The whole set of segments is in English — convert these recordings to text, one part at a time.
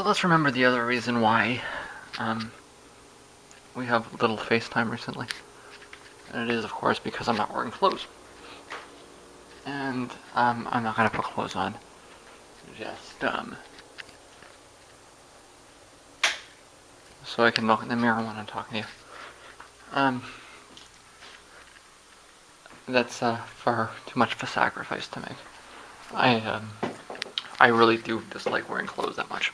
So let's remember the other reason why we have little FaceTime recently. And it is, of course, because I'm not wearing clothes. And I'm not going to put clothes on. Just, so I can look in the mirror when I'm talking to you. That's far too much of a sacrifice to make. I really do dislike wearing clothes that much.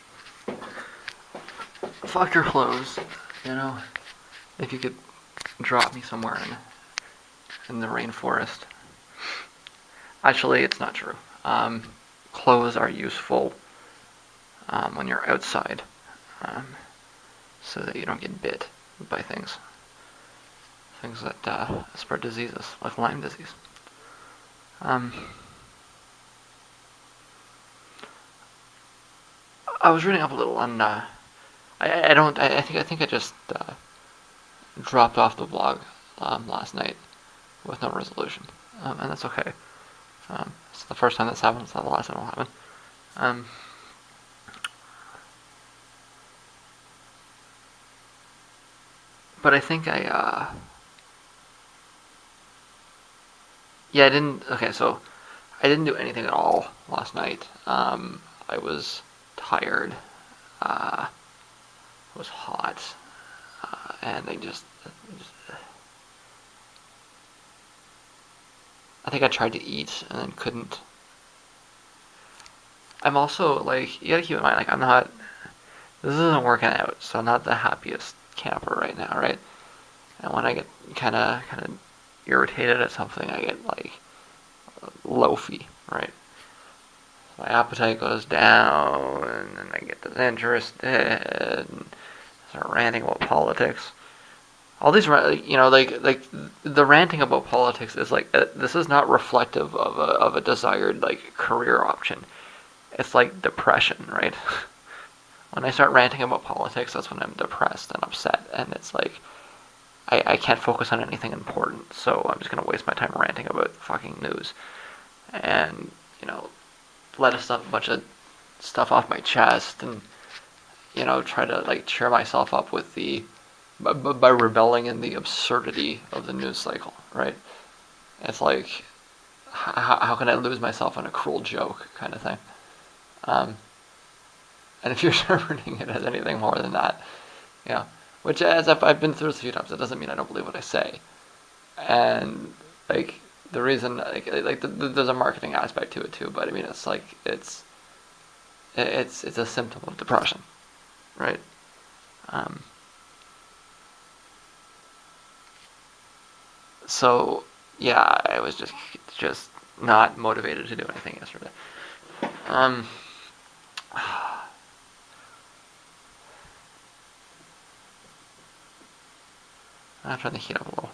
Fuck your clothes, you know. If you could drop me somewhere in the rainforest. Actually, it's not true. Clothes are useful when you're outside, so that you don't get bit by things that spread diseases, like Lyme disease. I was reading up a little on. I think I just dropped off the blog last night with no resolution, and that's okay. It's the first time that's happened. It's not the last time it'll happen. But I think I didn't. Okay, so I didn't do anything at all last night. I was tired. It was hot, and I think I tried to eat and then couldn't. I'm also like, you gotta keep in mind, like, I'm not. This isn't working out, so I'm not the happiest camper right now, right? And when I get kind of irritated at something, I get like loafy, right? My appetite goes down, and I get disinterested, and start ranting about politics. All these, like the ranting about politics is like this is not reflective of a desired like career option. It's like depression, right? When I start ranting about politics, that's when I'm depressed and upset, and it's like I can't focus on anything important, so I'm just gonna waste my time ranting about fucking news, and let a bunch of stuff off my chest, and try to like cheer myself up with by rebelling in the absurdity of the news cycle, right? It's like, how can I lose myself in a cruel joke kind of thing? And if you're interpreting it as anything more than that, which as I've been through this a few times, it doesn't mean I don't believe what I say. And like the reason, there's a marketing aspect to it too, but I mean, it's like it's a symptom of depression, right? So yeah, I was just not motivated to do anything yesterday. I'm trying to heat up a little.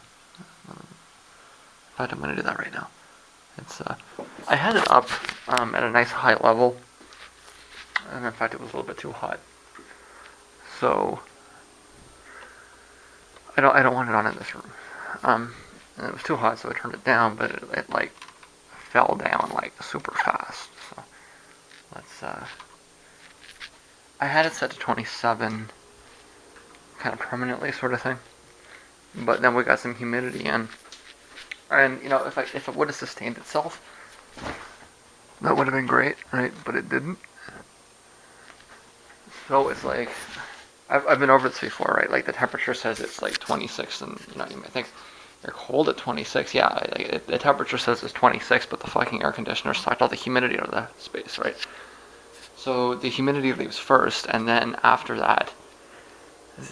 In fact, I'm going to do that right now. I had it up at a nice high level, and in fact, it was a little bit too hot. So I don't want it on in this room. And it was too hot, so I turned it down, but it like fell down like super fast. So let's. I had it set to 27, kind of permanently, sort of thing. But then we got some humidity in, and if it would have sustained itself, that would have been great, right? But it didn't. So it's like I've been over this before, right? Like the temperature says it's like 26, and you might think you're cold at 26. Yeah, the temperature says it's 26, but the fucking air conditioner sucked all the humidity out of the space, right? So the humidity leaves first, and then after that,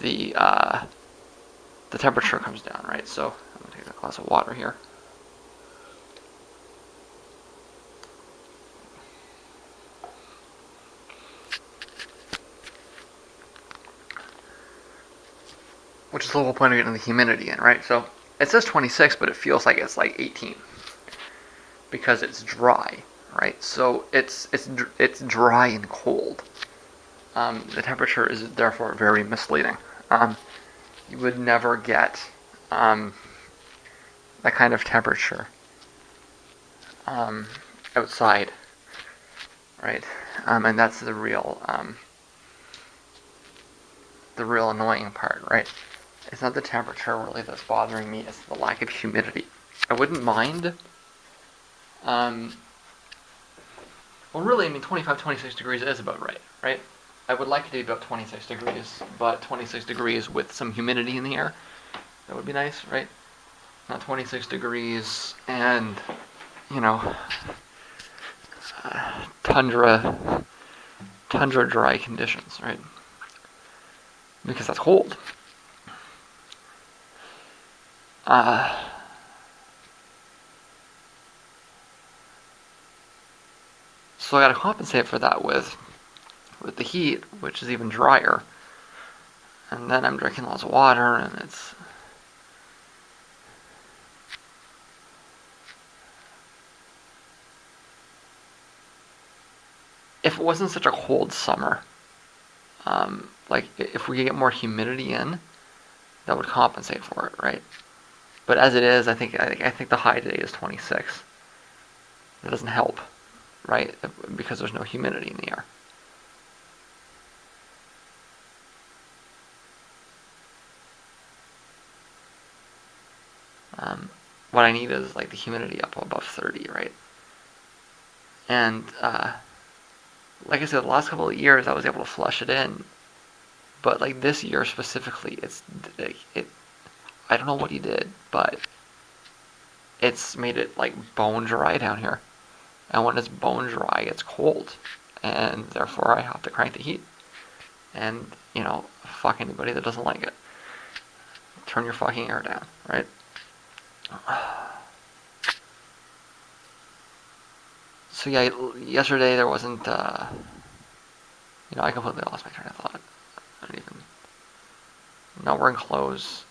the temperature comes down, right? So I'm gonna take a glass of water here. Which is the whole point of getting the humidity in, right? So it says 26, but it feels like it's like 18 because it's dry, right? So it's dry and cold. The temperature is therefore very misleading. You would never get that kind of temperature outside, right? And that's the real the real annoying part, right? It's not the temperature really that's bothering me, it's the lack of humidity. I wouldn't mind, well really, I mean 25, 26 degrees is about right, right? I would like it to be about 26 degrees, but 26 degrees with some humidity in the air, that would be nice, right? Not 26 degrees and, you know, tundra dry conditions, right? Because that's cold. So I gotta compensate for that with the heat, which is even drier. And then I'm drinking lots of water, and it's... If it wasn't such a cold summer, like if we could get more humidity in, that would compensate for it, right? But as it is, I think the high today is 26. That doesn't help, right? Because there's no humidity in the air. What I need is like the humidity up above 30, right? And like I said, the last couple of years I was able to flush it in, but like this year specifically, I don't know what he did, but it's made it like bone dry down here. And when it's bone dry, it's cold, and therefore I have to crank the heat. And fuck anybody that doesn't like it. Turn your fucking air down, right? So yeah, yesterday there wasn't. I completely lost my train of thought. I don't even. Not wearing clothes.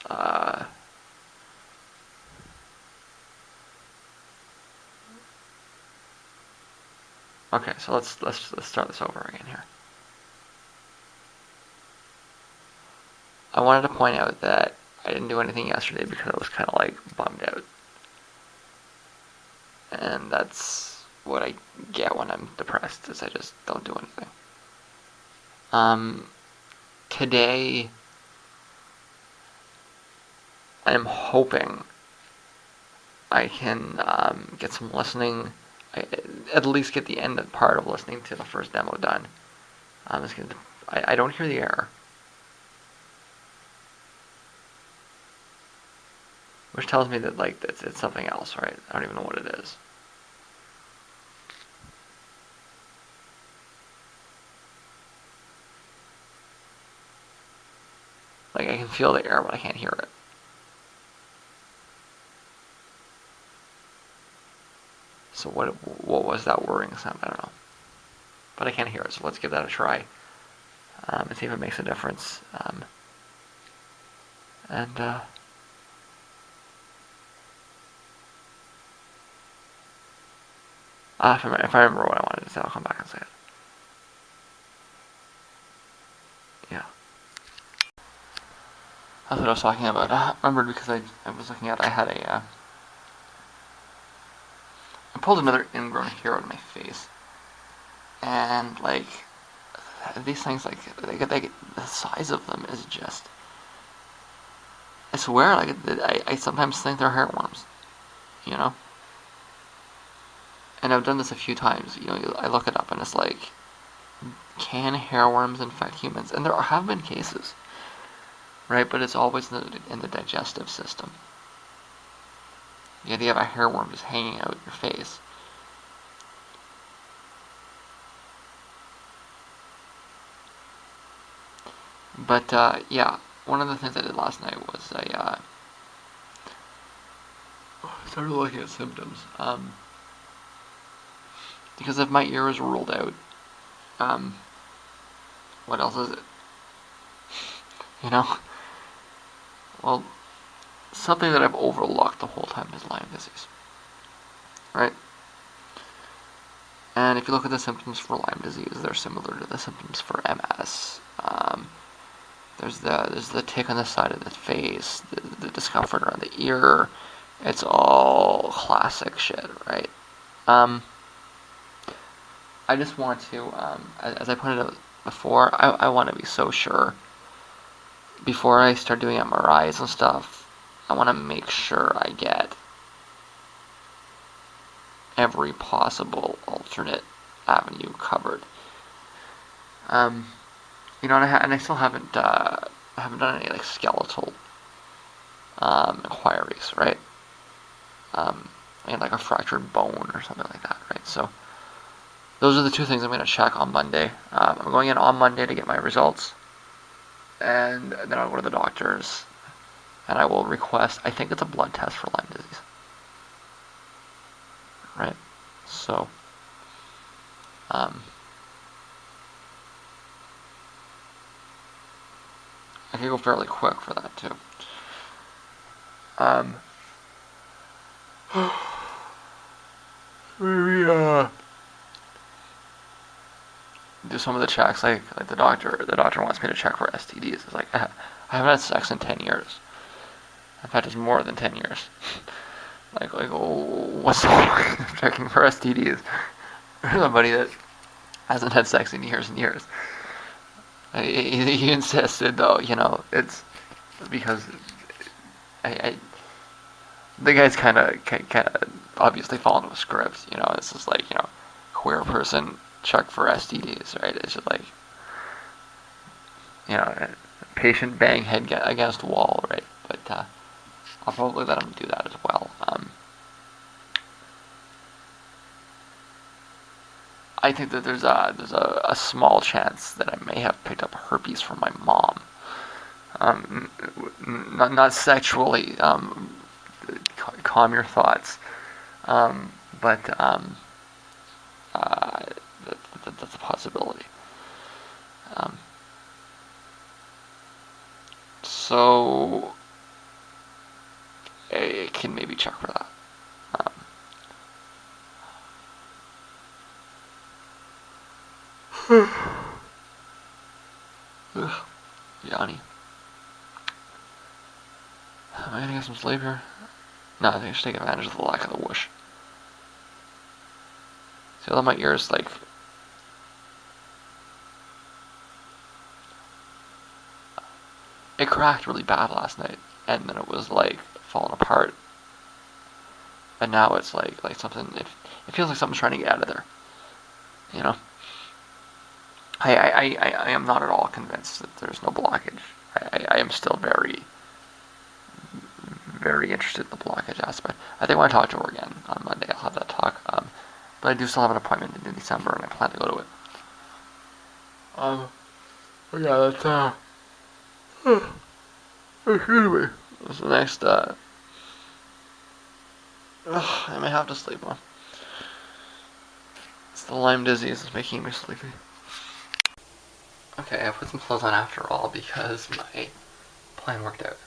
Okay, so let's start this over again here. I wanted to point out that I didn't do anything yesterday because I was kind of like bummed out, and that's what I get when I'm depressed, is I just don't do anything. Today I'm hoping I can get some listening, at least get the end part of listening to the first demo done. I don't hear the error, which tells me that like it's something else, right? I don't even know what it is. Like I can feel the error, but I can't hear it. So what was that whirring sound? I don't know, but I can't hear it. So let's give that a try and see if it makes a difference. If I remember what I wanted to say, I'll come back and say it. Yeah. That's what I was talking about. I remembered because I was looking at, I pulled another ingrown hair out of my face. And, like, these things, like, the size of them is just, I swear, like, I sometimes think they're hairworms, you know? And I've done this a few times, I look it up and it's like, can hairworms infect humans? And there have been cases, right? But it's always in the digestive system. The idea of a hairworm just hanging out your face. But yeah, one of the things I did last night was I started looking at symptoms. Because if my ear is ruled out, what else is it? Well, something that I've overlooked the whole time is Lyme disease, right? And if you look at the symptoms for Lyme disease, they're similar to the symptoms for MS. There's the tick on the side of the face, the discomfort around the ear. It's all classic shit, right? I just want to, as I pointed out before, I want to be so sure before I start doing MRIs and stuff, I want to make sure I get every possible alternate avenue covered. And I still haven't done any like skeletal inquiries, right? And like a fractured bone or something like that, right? So those are the two things I'm going to check on Monday. I'm going in on Monday to get my results, and then I'll go to the doctors, and I will request, I think it's a blood test for Lyme disease, right? So, I could go fairly quick for that too. Maybe do some of the checks, like the doctor wants me to check for STDs. It's like I haven't had sex in 10 years. I've had this more than 10 years. like what's the point of checking for STDs? Somebody that hasn't had sex in years and years. He insisted though, it's because the guy's kind of obviously following a script. It's just like queer person check for STDs, right? It's just like patient bang head against wall, right? But I'll probably let him do that as well. I think that there's a small chance that I may have picked up herpes from my mom. Not sexually. Calm your thoughts. But that's a possibility. So I can maybe check for that. Yanni. Am I gonna get some sleep here? No, I think I should take advantage of the lack of the whoosh. See how my ears like. It cracked really bad last night, and then it was like falling apart. And now it's like something. It feels like something's trying to get out of there. I am not at all convinced that there's no blockage. I am still very, very interested in the blockage aspect. I think when I talk to her again on Monday, I'll have that talk. But I do still have an appointment in December, and I plan to go to it. But yeah, that's excuse me. What's the next? I may have to sleep on. It's the Lyme disease that's making me sleepy. Okay, I put some clothes on after all because my plan worked out.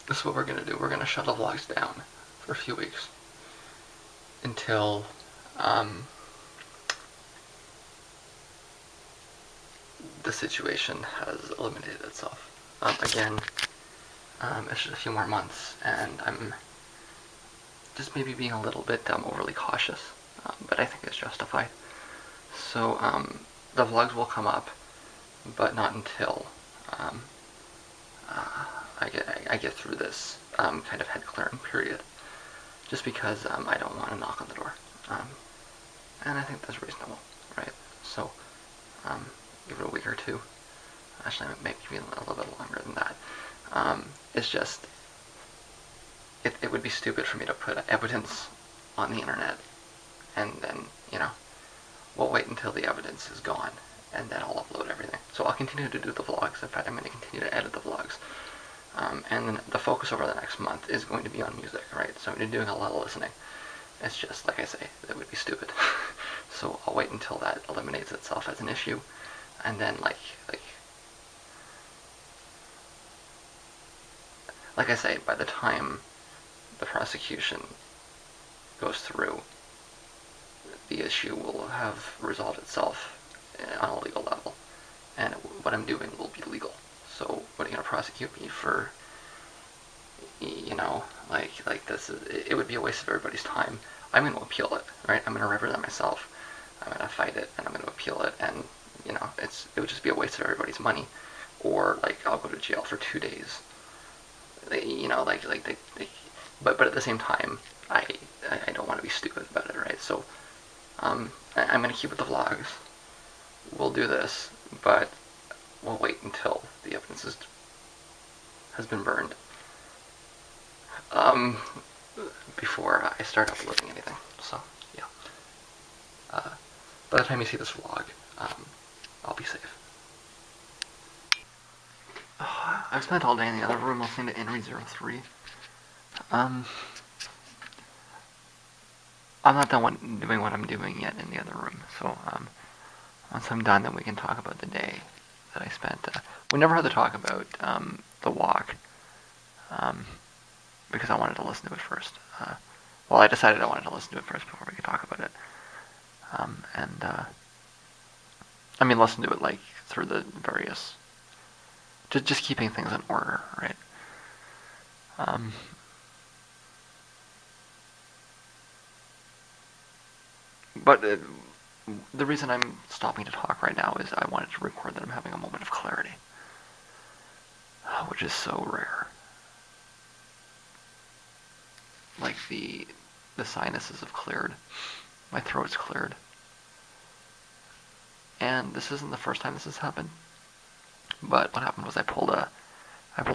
This is what we're gonna do. We're gonna shut the vlogs down for a few weeks until the situation has eliminated itself. Again, it's just a few more months, and I'm just maybe being a little bit overly cautious, but I think it's justified. So the vlogs will come up, but not until I get through this kind of head clearing period, just because I don't want to knock on the door, and I think that's reasonable, right? So give it a week or two. Actually, maybe a little bit longer than that. It's just it would be stupid for me to put evidence on the internet and then we'll wait until the evidence is gone and then I'll upload everything. So I'll continue to do the vlogs. In fact, I'm going to continue to edit the vlogs. And then the focus over the next month is going to be on music, right? So I'm going to be doing a lot of listening. It's just, like I say, that would be stupid. So I'll wait until that eliminates itself as an issue. And then, like I say, by the time the prosecution goes through, the issue will have resolved itself on a legal level, and what I'm doing will be legal. So what are you going to prosecute me for? Like this it would be a waste of everybody's time. I'm going to appeal it, right? I'm going to represent myself. I'm going to fight it, and I'm going to appeal it, and it would just be a waste of everybody's money, or like I'll go to jail for 2 days. But at the same time, I I don't want to be stupid about it, right? So I'm gonna keep with the vlogs. We'll do this, but we'll wait until the evidence has been burned um, before I start uploading anything. So yeah. Uh, by the time you see this vlog, I'll be safe. I've spent all day in the other room listening to Inri03. I'm not done doing what I'm doing yet in the other room, so once I'm done, then we can talk about the day that I spent. We never had to talk about the walk, because I wanted to listen to it first. Well, I decided I wanted to listen to it first before we could talk about it. I mean, listen to it like through the various, just keeping things in order, right? But the reason I'm stopping to talk right now is I wanted to record that I'm having a moment of clarity, which is so rare. Like the sinuses have cleared, my throat's cleared, and this isn't the first time this has happened. But what happened was I pulled a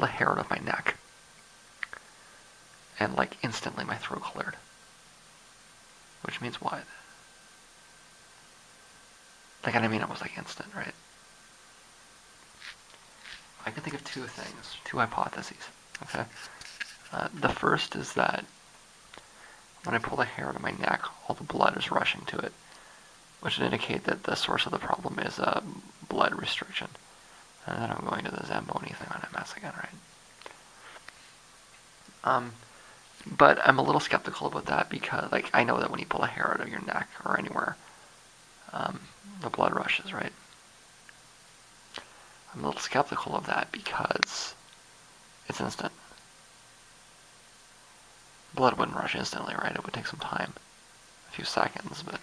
hair out of my neck, and like instantly my throat cleared. Which means what? Like, and I mean it was like instant, right? I can think of two things, two hypotheses. Okay. The first is that when I pull the hair out of my neck, all the blood is rushing to it, which would indicate that the source of the problem is blood restriction. And then I'm going to the Zamboni thing on MS again, right? But I'm a little skeptical about that because, like, I know that when you pull a hair out of your neck or anywhere, the blood rushes, right? I'm a little skeptical of that because it's instant. Blood wouldn't rush instantly, right? It would take some time, a few seconds, but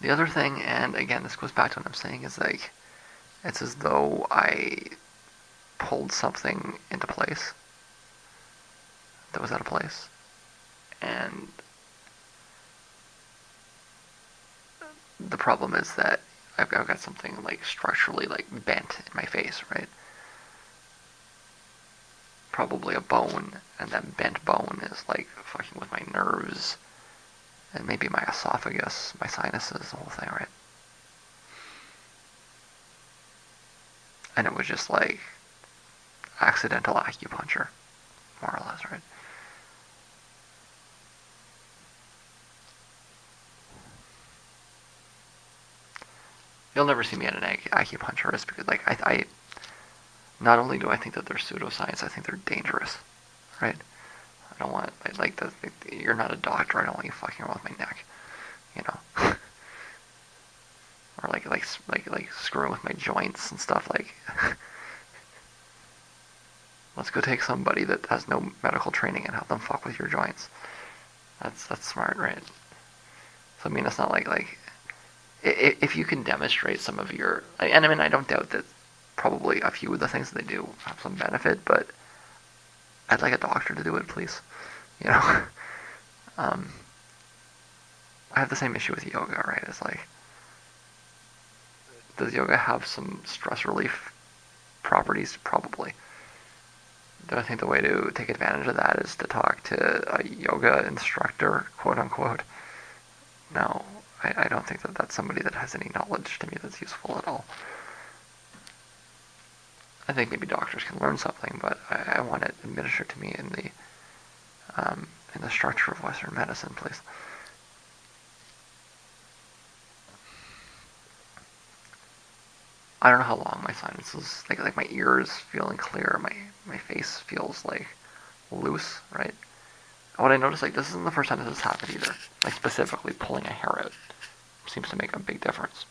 the other thing, and again, this goes back to what I'm saying, is like, it's as though I pulled something into place that was out of place, and the problem is that I've got something like structurally like bent in my face, right? Probably a bone, and that bent bone is like fucking with my nerves, and maybe my esophagus, my sinuses, the whole thing, right? And it was just like accidental acupuncture, more or less, right? You'll never see me at an acupuncturist because, like, I not only do I think that they're pseudoscience, I think they're dangerous, right? I don't want, you're not a doctor. I don't want you fucking around with my neck, you know, or like screwing with my joints and stuff. Like, let's go take somebody that has no medical training and have them fuck with your joints. That's smart, right? So I mean, it's not like if you can demonstrate some of your, and I mean, I don't doubt that probably a few of the things that they do have some benefit, but I'd like a doctor to do it, please. You know, I have the same issue with yoga, right? It's like, does yoga have some stress relief properties? Probably. Do I think the way to take advantage of that is to talk to a yoga instructor, quote unquote? No, I don't think that that's somebody that has any knowledge to me that's useful at all. I think maybe doctors can learn something, but I want it administered to me in the structure of Western medicine, please. I don't know how long my sinuses, like my ears feeling clear, my face feels like loose, right? What I noticed, like, this isn't the first time this has happened either. Like, specifically pulling a hair out seems to make a big difference.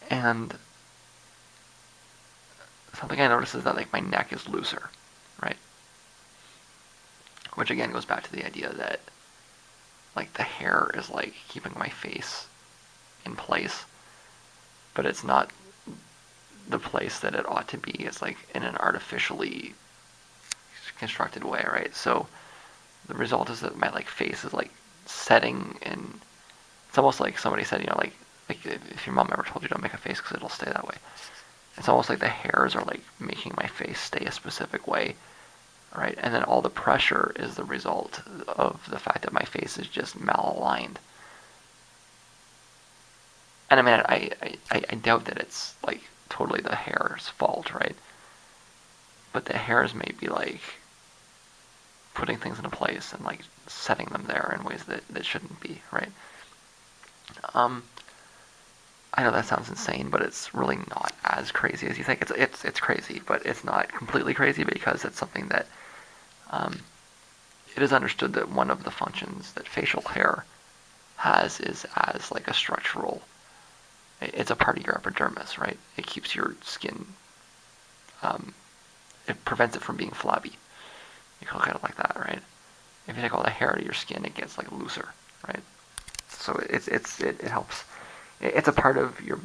And something I noticed is that, like, my neck is looser, right? Which again goes back to the idea that, like, the hair hair is like keeping my face in place, but it's not the place that it ought to be. It's like in an artificially constructed way, right? So the result is that my like face is like setting, and it's almost like somebody said, like if your mom ever told you don't make a face because it'll stay that way. It's almost like the hairs are like making my face stay a specific way, right? And then all the pressure is the result of the fact that my face is just malaligned. And I mean, I doubt that it's like totally the hair's fault, right? But the hairs may be like putting things into place and like setting them there in ways that shouldn't be, right? Um, I know that sounds insane, but it's really not as crazy as you think. It's crazy, but it's not completely crazy because it's something that it is understood that one of the functions that facial hair has is as like a structural. It's a part of your epidermis, right? It keeps your skin. It prevents it from being flabby. You can look at it like that, right? If you take all the hair out of your skin, it gets like looser, right? So it helps. It's a part of your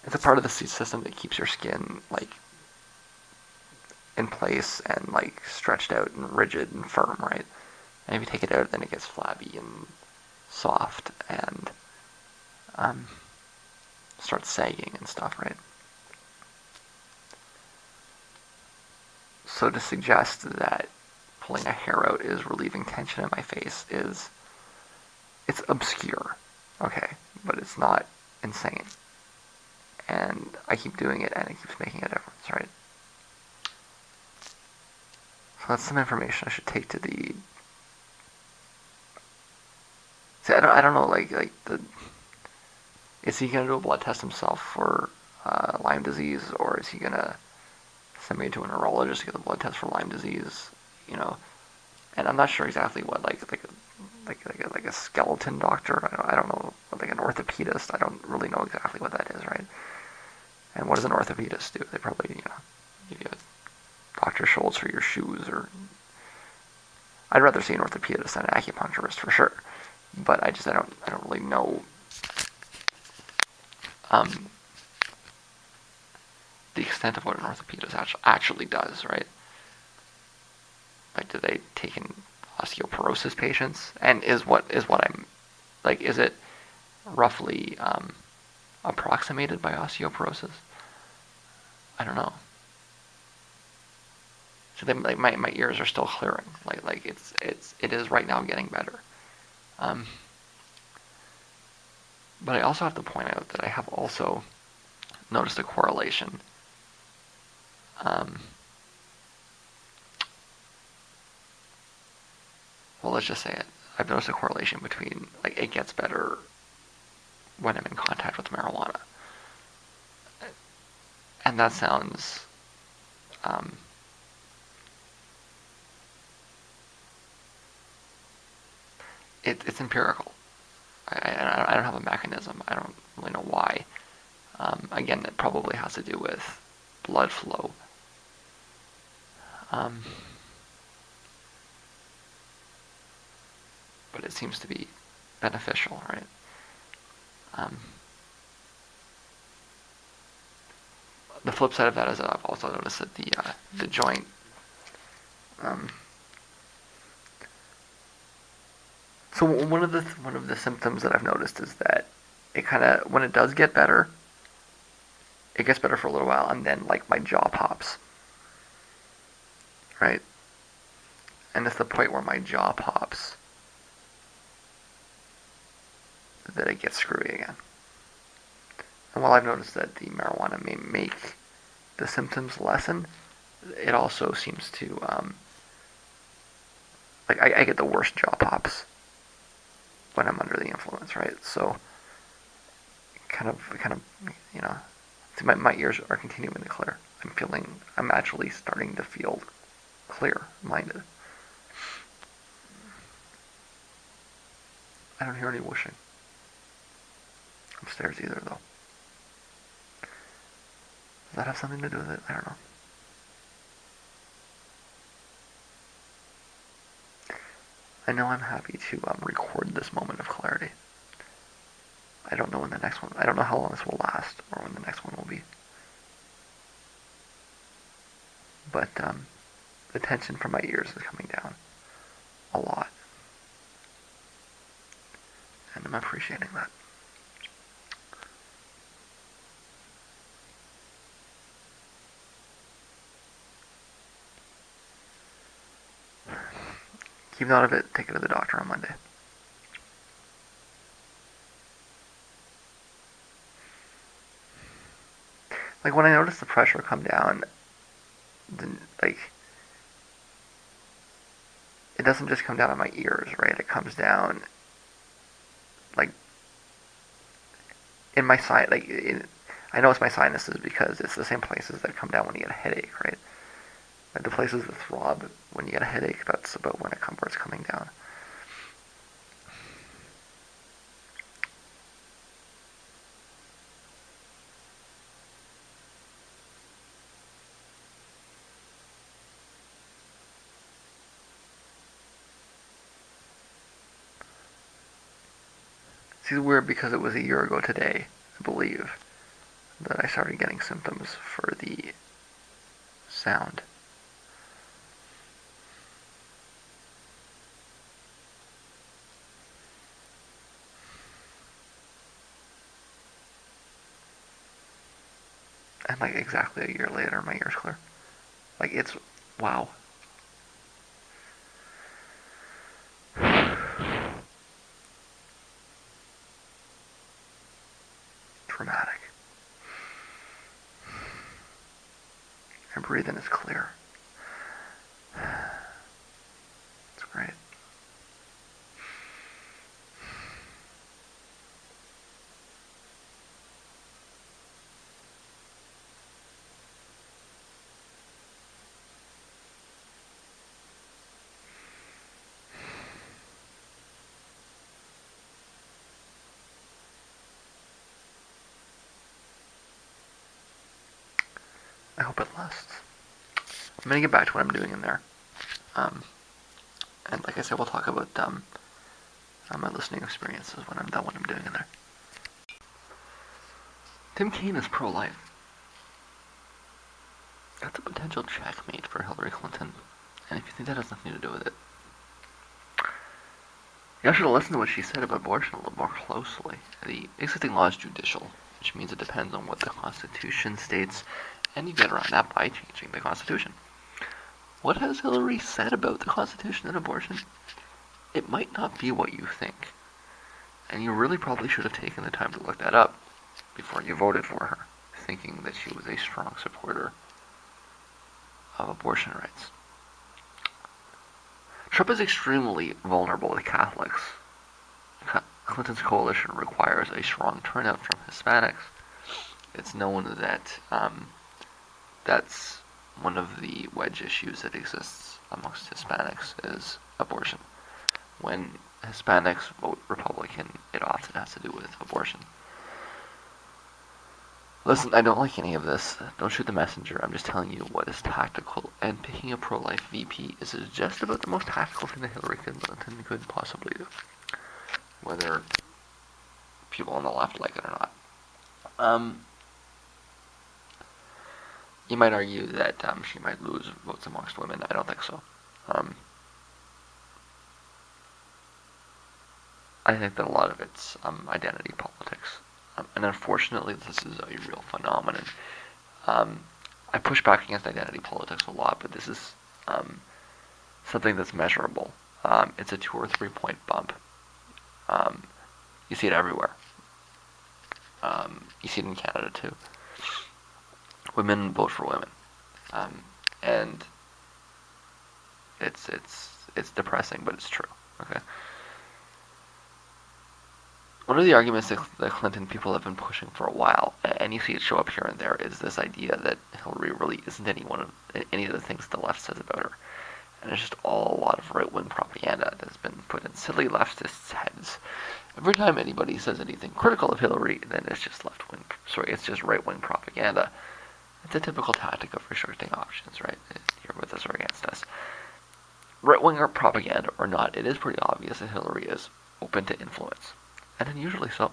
it's a part of the system that keeps your skin like in place and like stretched out and rigid and firm, right? And if you take it out, then it gets flabby and soft and starts sagging and stuff, right? So to suggest that pulling a hair out is relieving tension in my face it's obscure, okay, but it's not insane. And I keep doing it, and it keeps making a difference, right? So that's some information I should take to the. See, I don't know, like the. Is he gonna do a blood test himself for Lyme disease, or is he gonna send me to a neurologist to get a blood test for Lyme disease? You know, and I'm not sure exactly what like a skeleton doctor. I don't know, like an orthopedist. I don't really know exactly what that is, right? And what does an orthopedist do? They probably give you a Dr. Schultz for your shoes, or I'd rather see an orthopedist than an acupuncturist for sure. But I don't really know the extent of what an orthopedist actually does, right? Like, do they take in osteoporosis patients? And is what I'm like? Is it roughly approximated by osteoporosis? I don't know. So they, like my ears are still clearing. Like it is right now getting better. But I also have to point out that I have also noticed a correlation. Well, let's just say it. I've noticed a correlation between like it gets better when I'm in contact with marijuana, and that sounds it's empirical. I don't have a mechanism. I don't really know why. Again, it probably has to do with blood flow. But it seems to be beneficial, right? The flip side of that is that I've also noticed that the joint so one of the symptoms that I've noticed is that it kind of when it does get better, it gets better for a little while, and then like my jaw pops, right? And it's the point where my jaw pops that it gets screwy again. And while I've noticed that the marijuana may make the symptoms lessen, it also seems to like I get the worst jaw pops when I'm under the influence, right? So kind of my ears are continuing to clear. I'm actually starting to feel clear-minded. I don't hear any whooshing upstairs either, though. Does that have something to do with it? I don't know. I know I'm happy to record this moment of clarity. I don't know when the next one. I don't know how long this will last, or when the next one will be. But the tension from my ears is coming down a lot, and I'm appreciating that. Keep note of it. Take it to the doctor on Monday. Like when I notice the pressure come down, then like it doesn't just come down in my ears, right? It comes down like in my side. I know it's my sinuses because it's the same places that come down when you get a headache, right? Like the places that throb when you get a headache. That's about when where it's coming down. It's weird because it was a year ago today, I believe, that I started getting symptoms for the sound. And like exactly a year later, my ear's clear. Like it's wow. Dramatic. And breathing is clear. It's great. I hope it lasts. I'm gonna get back to what I'm doing in there. Um, and like I said, we'll talk about my listening experiences when I'm done what I'm doing in there. Tim Kaine is pro-life. That's a potential checkmate for Hillary Clinton. And if you think that has nothing to do with it, you should listen to what she said about abortion a little more closely. The existing law is judicial, which means it depends on what the Constitution states, and you get around that by changing the Constitution. What has Hillary said about the Constitution and abortion? It might not be what you think. And you really probably should have taken the time to look that up before you voted for her, thinking that she was a strong supporter of abortion rights. Trump is extremely vulnerable to Catholics. Clinton's coalition requires a strong turnout from Hispanics. It's known that that's one of the wedge issues that exists amongst Hispanics is abortion. When Hispanics vote Republican, it often has to do with abortion. Listen, I don't like any of this. Don't shoot the messenger. I'm just telling you what is tactical. And picking a pro-life VP is just about the most tactical thing that Hillary Clinton could possibly do. Whether people on the left like it or not. You might argue that she might lose votes amongst women. I don't think so. I think that a lot of it's identity politics. And unfortunately, this is a real phenomenon. I push back against identity politics a lot, but this is something that's measurable. It's a 2 or 3 point bump. You see it everywhere. You see it in Canada too. Women vote for women, and it's depressing, but it's true. Okay. One of the arguments that the Clinton people have been pushing for a while, and you see it show up here and there, is this idea that Hillary really isn't any of the things the left says about her. And it's just all a lot of right-wing propaganda that's been put in silly leftists' heads. Every time anybody says anything critical of Hillary, then it's just it's just right-wing propaganda. It's a typical tactic of restricting options, right? You're with us or against us. right-winger propaganda or not, it is pretty obvious that Hillary is open to influence, and unusually so.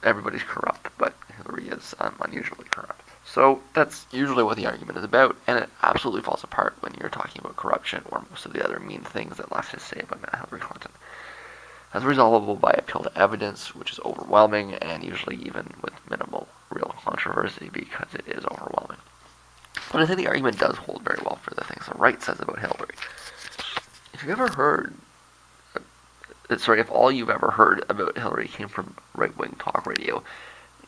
Everybody's corrupt, but Hillary is unusually corrupt. So that's usually what the argument is about, and it absolutely falls apart when you're talking about corruption or most of the other mean things that leftists say about Hillary Clinton. That's resolvable by appeal to evidence, which is overwhelming, and usually even with minimal real controversy because it is overwhelming. But I think the argument does hold very well for the things the right says about Hillary. If all you've ever heard about Hillary came from right-wing talk radio,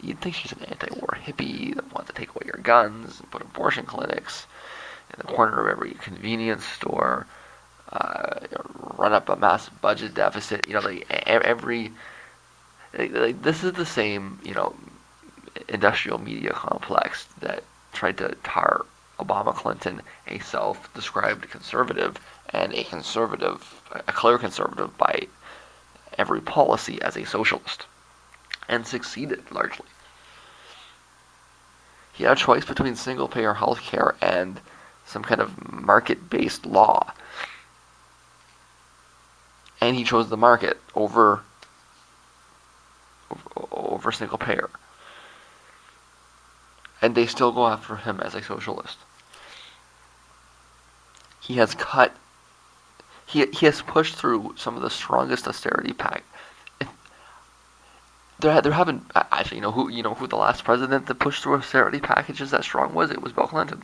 you'd think she's an anti-war hippie that wants to take away your guns and put abortion clinics in the corner of every convenience store, run up a massive budget deficit. This is the same, industrial media complex that tried to tar Obama Clinton, a self-described conservative, and a clear conservative by every policy, as a socialist, and succeeded largely. He had a choice between single-payer health care and some kind of market-based law, and he chose the market over single-payer. And they still go after him as a socialist. He has pushed through some of the strongest austerity pact. There haven't actually, who the last president that pushed through austerity packages that strong was? It was Bill Clinton.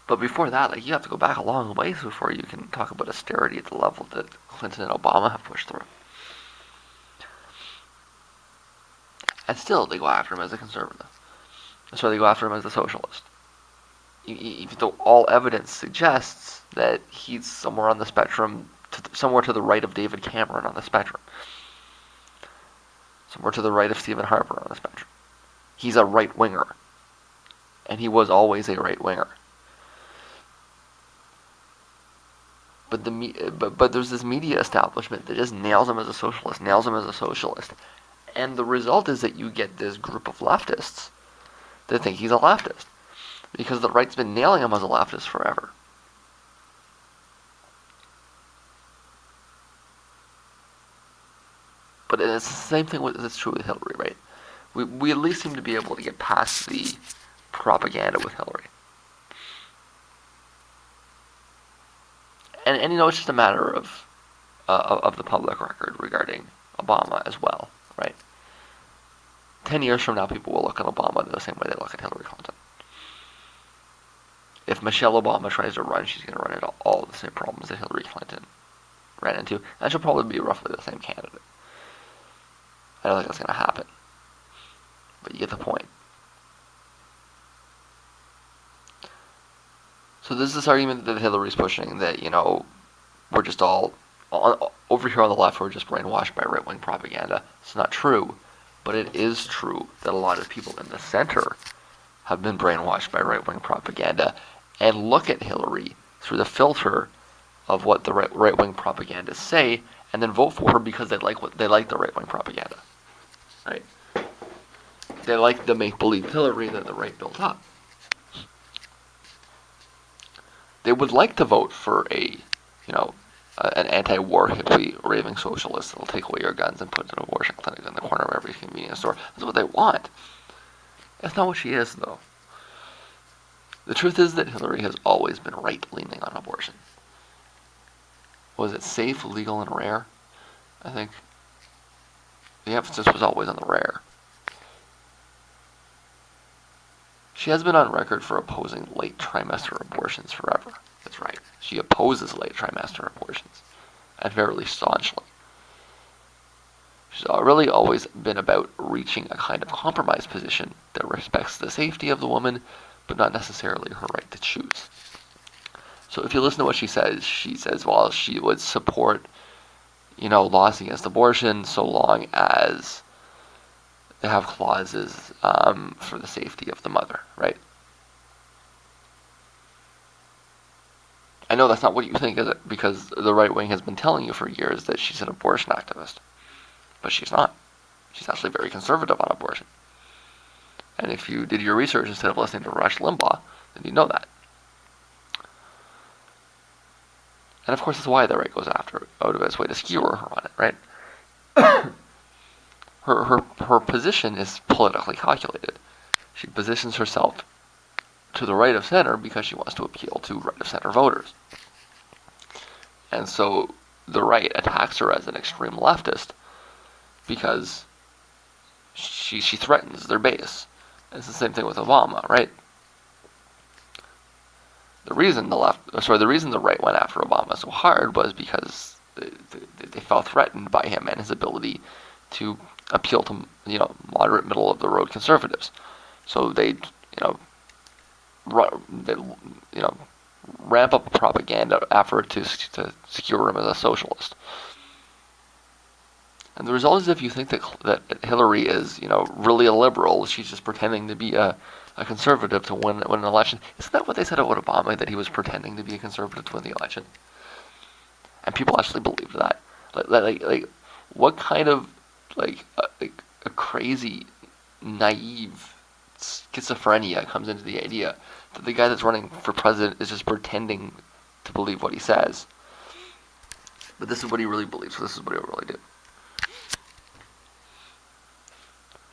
But before that, you have to go back a long ways before you can talk about austerity at the level that Clinton and Obama have pushed through. And still, they go after him as a conservative. So they go after him as a socialist. Even though all evidence suggests that he's somewhere on the spectrum, somewhere to the right of David Cameron on the spectrum. Somewhere to the right of Stephen Harper on the spectrum. He's a right-winger. And he was always a right-winger. But there's this media establishment that just nails him as a socialist, and the result is that you get this group of leftists that think he's a leftist, because the right's been nailing him as a leftist forever. But it's the same thing that's true with Hillary, right? We at least seem to be able to get past the propaganda with Hillary. And it's just a matter of the public record regarding Obama as well, right? 10 years from now, people will look at Obama the same way they look at Hillary Clinton. If Michelle Obama tries to run, she's going to run into all the same problems that Hillary Clinton ran into, and she'll probably be roughly the same candidate. I don't think that's going to happen, but you get the point. So there's this argument that Hillary's pushing that, we're just all, over here on the left, we're just brainwashed by right-wing propaganda. It's not true, but it is true that a lot of people in the center have been brainwashed by right-wing propaganda and look at Hillary through the filter of what the right-wing propagandists say, and then vote for her because they like the right-wing propaganda. Right? They like the make-believe Hillary that the right built up. They would like to vote for an anti-war hippie raving socialist that'll take away your guns and put an abortion clinic in the corner of every convenience store. That's what they want. That's not what she is, though. The truth is that Hillary has always been right-leaning on abortion. Was it safe, legal, and rare? I think the emphasis was always on the rare. She has been on record for opposing late trimester abortions forever. That's right. She opposes late trimester abortions, and fairly staunchly. She's really always been about reaching a kind of compromise position that respects the safety of the woman, but not necessarily her right to choose. So if you listen to what she says, well, she would support, laws against abortion so long as they have clauses for the safety of the mother, right? I know that's not what you think, is it? Because the right wing has been telling you for years that she's an abortion activist. But she's not. She's actually very conservative on abortion. And if you did your research instead of listening to Rush Limbaugh, then you know that. And of course, that's why the right goes after out of its way to skewer her on it, right? her position is politically calculated. She positions herself to the right of center because she wants to appeal to right of center voters. And so the right attacks her as an extreme leftist because she threatens their base. It's the same thing with Obama, right? The reason the reason the right went after Obama so hard was because they felt threatened by him and his ability to appeal to moderate, middle of the road conservatives. So they ramp up a propaganda effort to secure him as a socialist. And the result is, if you think that Hillary is really a liberal, she's just pretending to be a conservative to win an election. Isn't that what they said about Obama, that he was pretending to be a conservative to win the election? And people actually believed that. Like what kind of a crazy, naive schizophrenia comes into the idea that the guy that's running for president is just pretending to believe what he says. But this is what he really believes, so this is what he'll really do.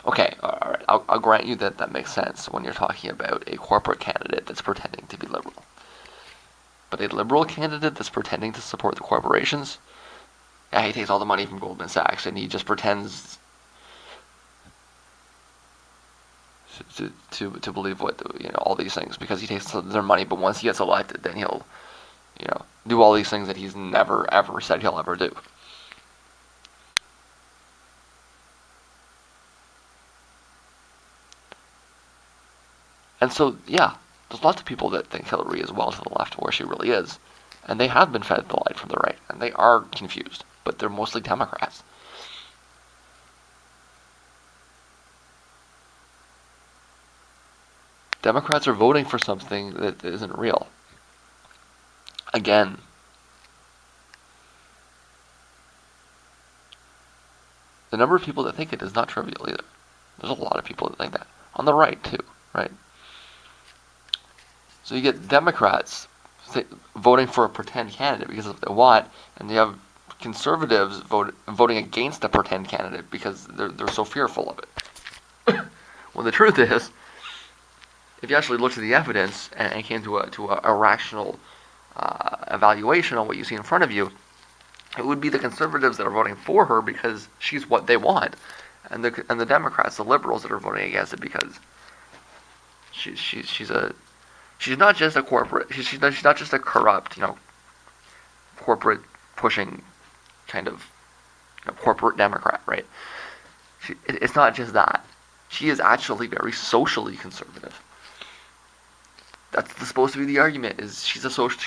Okay, alright, I'll grant you that makes sense when you're talking about a corporate candidate that's pretending to be liberal. But a liberal candidate that's pretending to support the corporations, he takes all the money from Goldman Sachs and he just pretends to believe what all these things because he takes their money. But once he gets elected, then he'll do all these things that he's never ever said he'll ever do. And so, yeah, there's lots of people that think Hillary is well to the left of where she really is, and they have been fed the light from the right, and they are confused, but they're mostly Democrats. Democrats are voting for something that isn't real. Again, the number of people that think it is not trivial either. There's a lot of people that think that. On the right, too, right? So you get Democrats voting for a pretend candidate because of what they want, and you have conservatives voting against a pretend candidate because they're so fearful of it. When the truth is, if you actually looked at the evidence and came to a rational evaluation on what you see in front of you, it would be the conservatives that are voting for her because she's what they want, and the Democrats, the liberals, that are voting against it because she's not just a corporate. She's not just a corrupt, corporate pushing kind of corporate Democrat, right? It's not just that. She is actually very socially conservative. That's supposed to be the argument. Is she's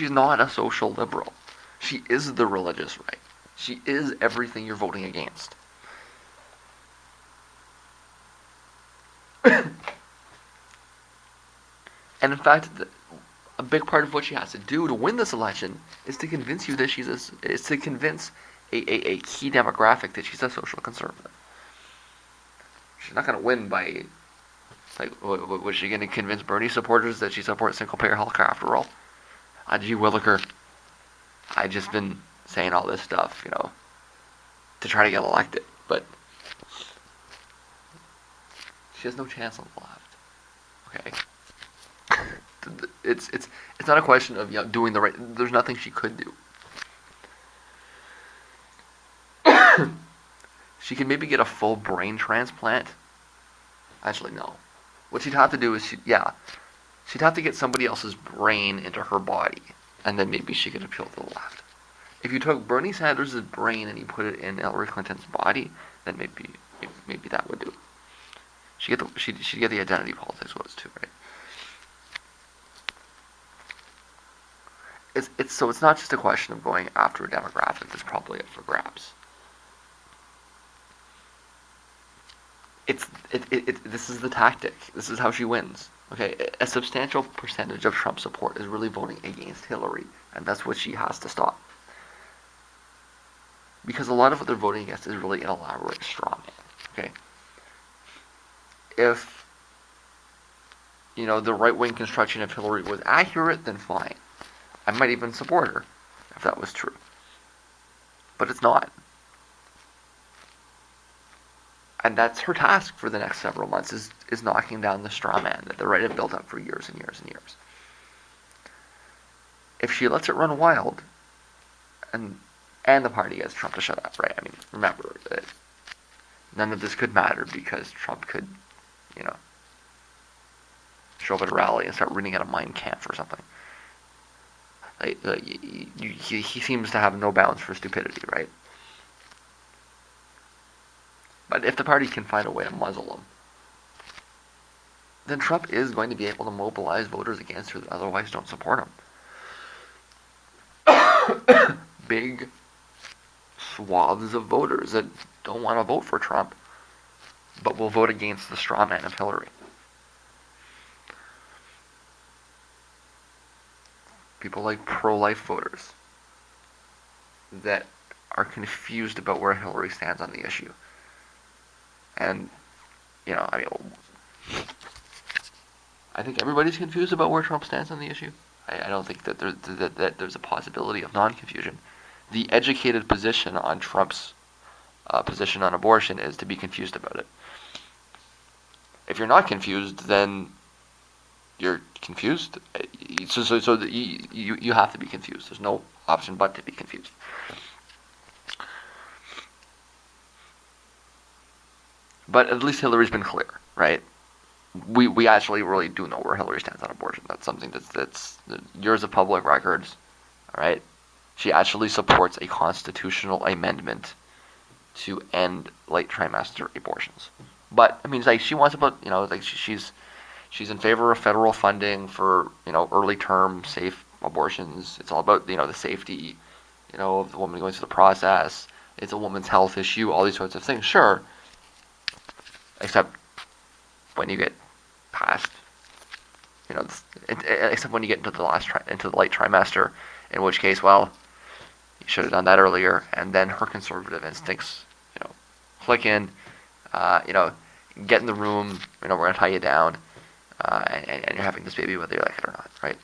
not a social liberal. She is the religious right. She is everything you're voting against. And in fact, a big part of what she has to do to win this election is to convince you that is to convince a key demographic that she's a social conservative. She's not going to win by, was she going to convince Bernie supporters that she supports single-payer healthcare after all? Gee Williker, I've just been saying all this stuff, to try to get elected, but she has no chance on the left. Okay. It's not a question of doing the right. There's nothing she could do. She can maybe get a full brain transplant. Actually, no. What she'd have to do is she'd have to get somebody else's brain into her body, and then maybe she could appeal to the left. If you took Bernie Sanders' brain and you put it in Hillary Clinton's body, then maybe that would do. She'd get the identity politics was too, right? It's not just a question of going after a demographic that's probably up for grabs. This is the tactic. This is how she wins. Okay, a substantial percentage of Trump support is really voting against Hillary, and that's what she has to stop. Because a lot of what they're voting against is really an elaborate straw man. Okay, if the right-wing construction of Hillary was accurate, then fine. I might even support her if that was true. But it's not. And that's her task for the next several months, is knocking down the straw man that the right have built up for years and years and years. If she lets it run wild, and the party gets Trump to shut up, right? I mean, remember that none of this could matter because Trump could, show up at a rally and start reading out a Mein Kampf or something. He seems to have no bounds for stupidity, right? But if the party can find a way to muzzle him, then Trump is going to be able to mobilize voters against her that otherwise don't support him. Big swaths of voters that don't want to vote for Trump, but will vote against the straw man of Hillary. People like pro-life voters that are confused about where Hillary stands on the issue. And, I think everybody's confused about where Trump stands on the issue. I don't think that there's a possibility of non-confusion. The educated position on Trump's position on abortion is to be confused about it. If you're not confused, then you're confused. So you have to be confused. There's no option but to be confused. But at least Hillary's been clear, right? We actually really do know where Hillary stands on abortion. That's something that's years of public records, all right? She actually supports a constitutional amendment to end late trimester abortions. But I mean, she wants about she's in favor of federal funding for early term safe abortions. It's all about the safety of the woman going through the process. It's a woman's health issue. All these sorts of things, sure. Except when you get past, except when you get into the late trimester, in which case, well, you should have done that earlier. And then her conservative instincts, click in, get in the room. We're gonna tie you down, and you're having this baby whether you like it or not, right?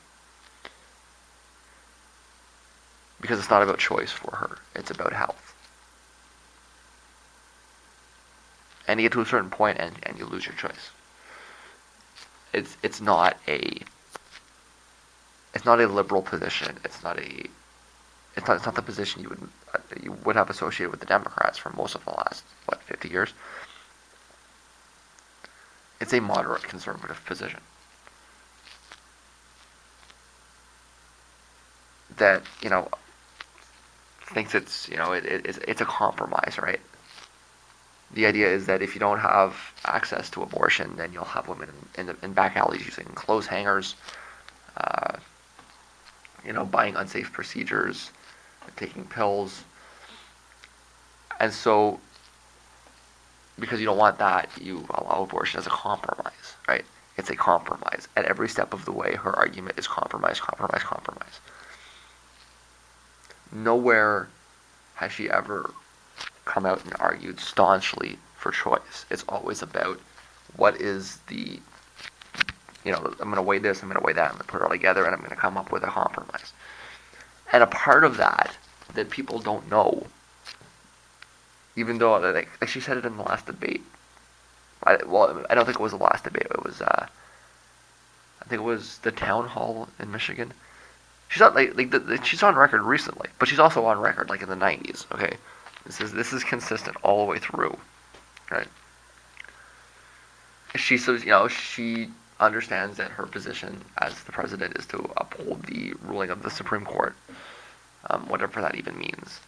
Because it's not about choice for her; it's about health. And you get to a certain point and you lose your choice. It's not a liberal position. It's not the position you would have associated with the Democrats for most of the last 50 years. It's a moderate conservative position that thinks it's it's a compromise, right? The idea is that if you don't have access to abortion, then you'll have women in back alleys using clothes hangers, buying unsafe procedures, taking pills. And so, because you don't want that, you allow abortion as a compromise, right? It's a compromise. At every step of the way, her argument is compromise, compromise, compromise. Nowhere has she ever come out and argued staunchly for choice. It's always about what is the, I'm going to weigh this, I'm going to weigh that, I'm going to put it all together, and I'm going to come up with a compromise. And a part of that people don't know, even though, like she said it in the last debate. I don't think it was the last debate. It was, I think it was the town hall in Michigan. She's not she's on record recently, but she's also on record in the 90s. Okay. This is consistent all the way through, right? She says, she understands that her position as the president is to uphold the ruling of the Supreme Court, whatever that even means.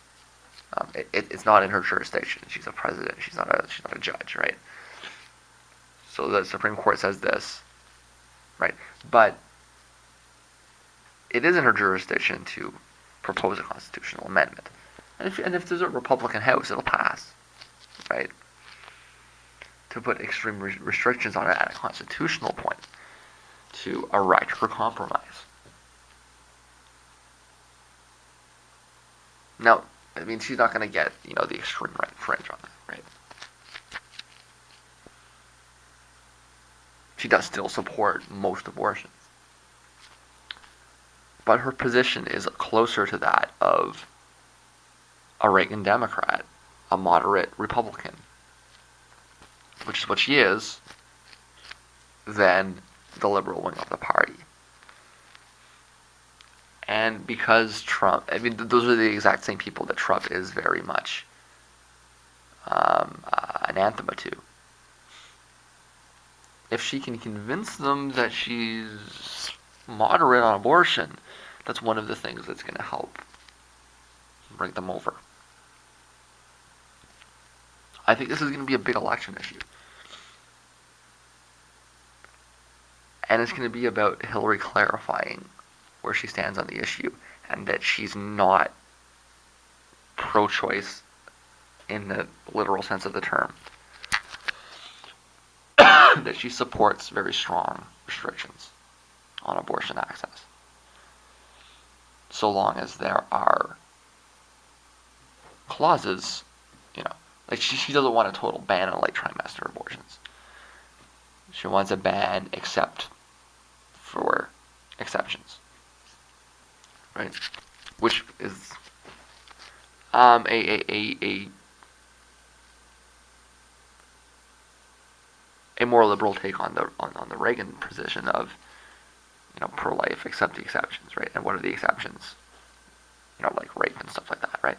It's not in her jurisdiction. She's a president. She's not a judge, right? So the Supreme Court says this, right? But it is in her jurisdiction to propose a constitutional amendment. And if there's a Republican House, it'll pass, right? To put extreme restrictions on it at a constitutional point to erect her compromise. Now, I mean, she's not going to get, the extreme right fringe on that, right? she does still support most abortions. But her position is closer to that of a Reagan Democrat, a moderate Republican, which is what she is, than the liberal wing of the party. And because Trump, I mean, those are the exact same people that Trump is very much anathema to. If she can convince them that she's moderate on abortion, that's one of the things that's going to help bring them over. I think this is going to be a big election issue. And it's going to be about Hillary clarifying where she stands on the issue, and that she's not pro-choice in the literal sense of the term. That she supports very strong restrictions on abortion access, so long as there are clauses, like she doesn't want a total ban on late trimester abortions. She wants a ban except for exceptions, right? Which is a more liberal take on the Reagan position of pro-life except the exceptions, right? And what are the exceptions? Like rape and stuff like that, right?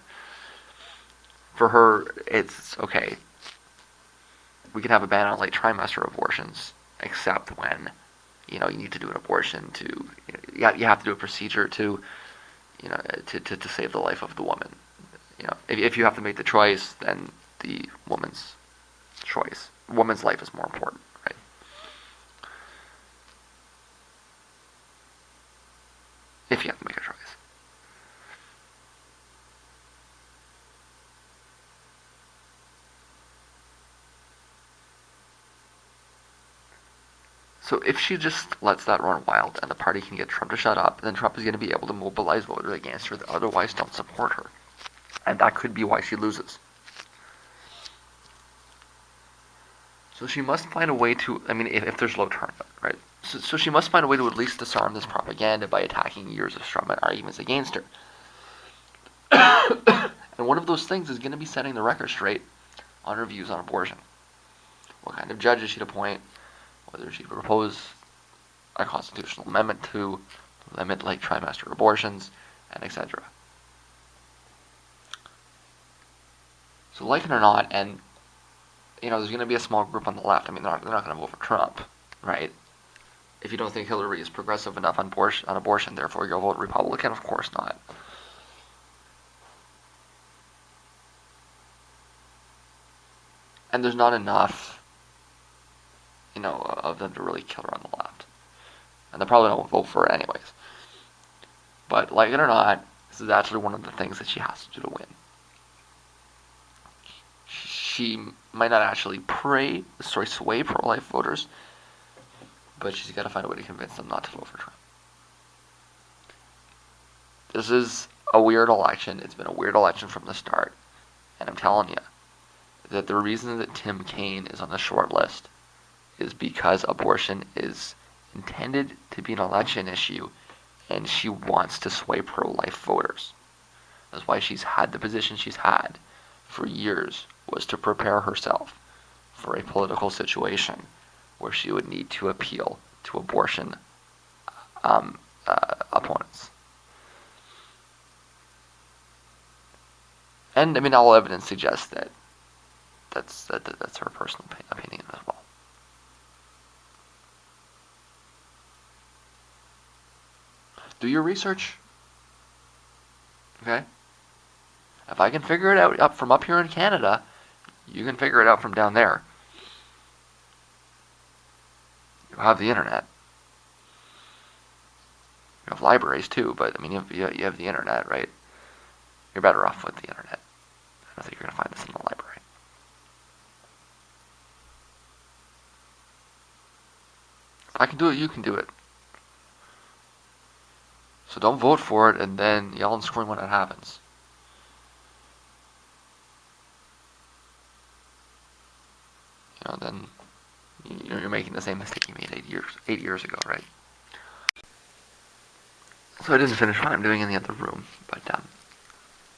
For her, it's okay. We can have a ban on late trimester abortions, except when you need to do an abortion to you have to do a procedure to to save the life of the woman. If you have to make the choice, then the woman's choice, woman's life is more important, right? If you have to make a choice. So if she just lets that run wild and the party can get Trump to shut up, then Trump is going to be able to mobilize voters against her that otherwise don't support her. And that could be why she loses. So she must find a way to, if there's low turnout, right? So she must find a way to at least disarm this propaganda by attacking years of strawman arguments against her. And one of those things is going to be setting the record straight on her views on abortion. What kind of judges she'd appoint, whether she'd propose a constitutional amendment to limit late trimester abortions, and etc. So like it or not, and there's going to be a small group on the left. They're not going to vote for Trump, right? If you don't think Hillary is progressive enough on abortion, therefore you'll vote Republican, of course not. And there's not enough, of them to really kill her on the left. And they probably don't vote for her anyways. But like it or not, this is actually one of the things that she has to do to win. She might not actually sway pro-life voters, but she's got to find a way to convince them not to vote for Trump. This is a weird election. It's been a weird election from the start. And I'm telling you that the reason that Tim Kaine is on the short list is because abortion is intended to be an election issue, and she wants to sway pro-life voters. That's why she's had the position she's had for years, was to prepare herself for a political situation where she would need to appeal to abortion opponents. And all evidence suggests that that's her personal opinion as well. Do your research. Okay? If I can figure it out from up here in Canada, you can figure it out from down there. You have the internet. You have libraries too, but you have the internet, right? You're better off with the internet. I don't think you're going to find this in the library. If I can do it, you can do it. So don't vote for it and then yell and scream when it happens. Then you're making the same mistake you made 8 years ago, right? So I didn't finish what I'm doing in the other room, but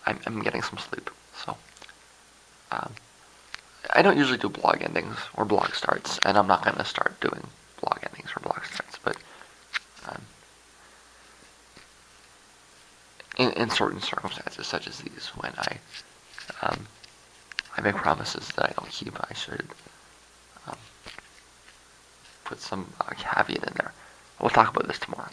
I'm getting some sleep. So um, I don't usually do blog endings or blog starts, and I'm not going to start doing blog endings or blog starts, but um, in certain circumstances, such as these, when I make promises that I don't keep, I should um, put some caveat in there. We'll talk about this tomorrow.